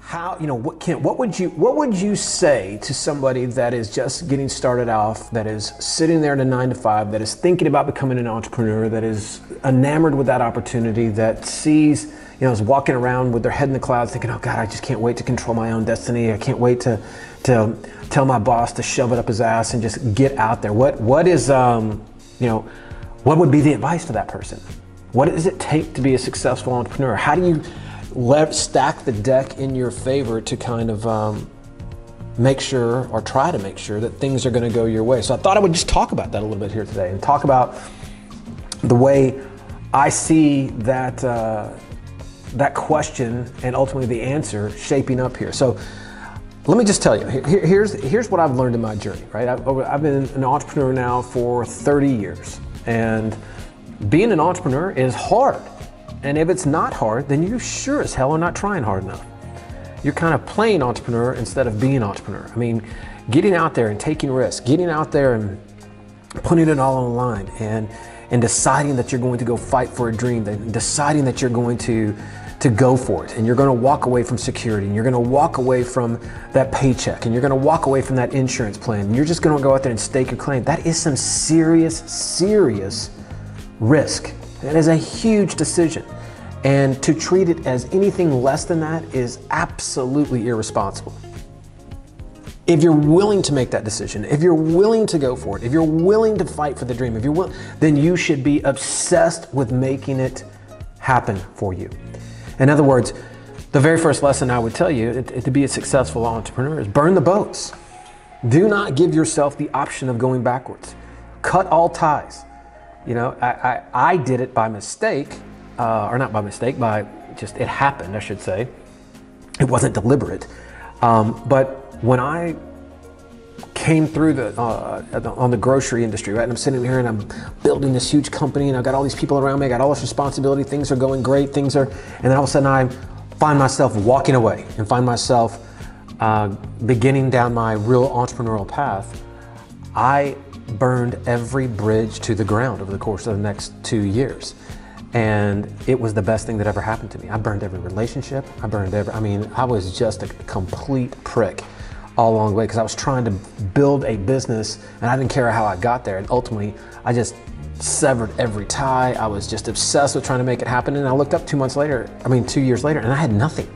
how, Kent, what would you say to somebody that is just getting started off, that is sitting there in a 9 to 5, that is thinking about becoming an entrepreneur, that is enamored with that opportunity, that sees, is walking around with their head in the clouds thinking, oh God, I just can't wait to control my own destiny. I can't wait to tell my boss to shove it up his ass and just get out there. What would be the advice to that person? What does it take to be a successful entrepreneur? How do you stack the deck in your favor to kind of make sure, or try to make sure, that things are going to go your way? So I thought I would just talk about that a little bit here today, and talk about the way I see that that question and ultimately the answer shaping up here. So let me just tell you, here's what I've learned in my journey, right? I've been an entrepreneur now for 30 years, and being an entrepreneur is hard. And if it's not hard, then you sure as hell are not trying hard enough. You're kind of playing entrepreneur instead of being entrepreneur. I mean, getting out there and taking risks, getting out there and putting it all on the line, and deciding that you're going to go fight for a dream, deciding that you're going to go for it, and you're going to walk away from security, and you're going to walk away from that paycheck, and you're going to walk away from that insurance plan, and you're just going to go out there and stake your claim. That is some serious risk. That is a huge decision. And to treat it as anything less than that is absolutely irresponsible. If you're willing to make that decision, if you're willing to go for it, if you're willing to fight for the dream, if you're willing, then you should be obsessed with making it happen for you. In other words, the very first lesson I would tell you to be a successful entrepreneur is burn the boats. Do not give yourself the option of going backwards. Cut all ties. I did it by mistake, or not by mistake, it happened, I should say. It wasn't deliberate. But when I came through on the grocery industry, right, and I'm sitting here and I'm building this huge company, and I've got all these people around me, I got all this responsibility, things are going great, and then all of a sudden I find myself walking away and find myself beginning down my real entrepreneurial path. I burned every bridge to the ground over the course of the next 2 years. And it was the best thing that ever happened to me. I burned every relationship. I was just a complete prick all along the way, because I was trying to build a business and I didn't care how I got there. And ultimately, I just severed every tie. I was just obsessed with trying to make it happen. And I looked up 2 2 years later, and I had nothing.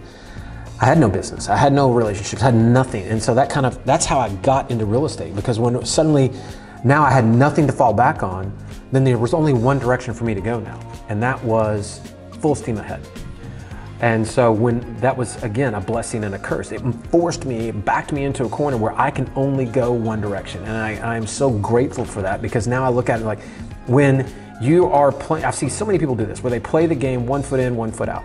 I had no business. I had no relationships. I had nothing. And so that's how I got into real estate, because when suddenly now I had nothing to fall back on, then there was only one direction for me to go now. And that was full steam ahead. And so when that was, again, a blessing and a curse, it backed me into a corner where I can only go one direction. And I'm so grateful for that, because now I look at it like, when you are playing, I've seen so many people do this, where they play the game 1 foot in, 1 foot out.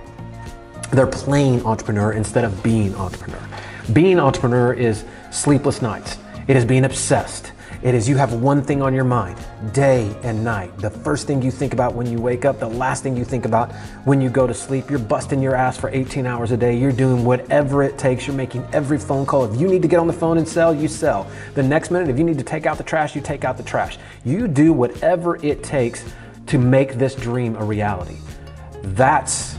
They're playing entrepreneur instead of being entrepreneur. Being entrepreneur is sleepless nights. It is being obsessed. It is, you have one thing on your mind, day and night. The first thing you think about when you wake up, the last thing you think about when you go to sleep. You're busting your ass for 18 hours a day. You're doing whatever it takes. You're making every phone call. If you need to get on the phone and sell, you sell. The next minute, if you need to take out the trash, you take out the trash. You do whatever it takes to make this dream a reality. That's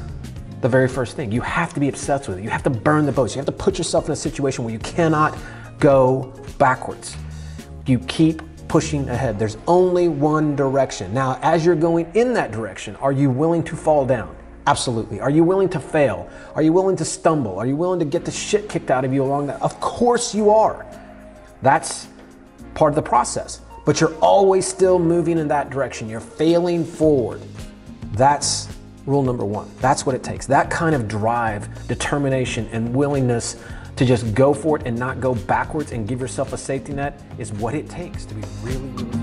the very first thing. You have to be obsessed with it. You have to burn the boats. You have to put yourself in a situation where you cannot go backwards. You keep pushing ahead. There's only one direction. Now, as you're going in that direction, are you willing to fall down? Absolutely. Are you willing to fail? Are you willing to stumble? Are you willing to get the shit kicked out of you along that? Of course you are. That's part of the process. But you're always still moving in that direction. You're failing forward. That's rule number one. That's what it takes. That kind of drive, determination, and willingness to just go for it and not go backwards and give yourself a safety net is what it takes to be really, really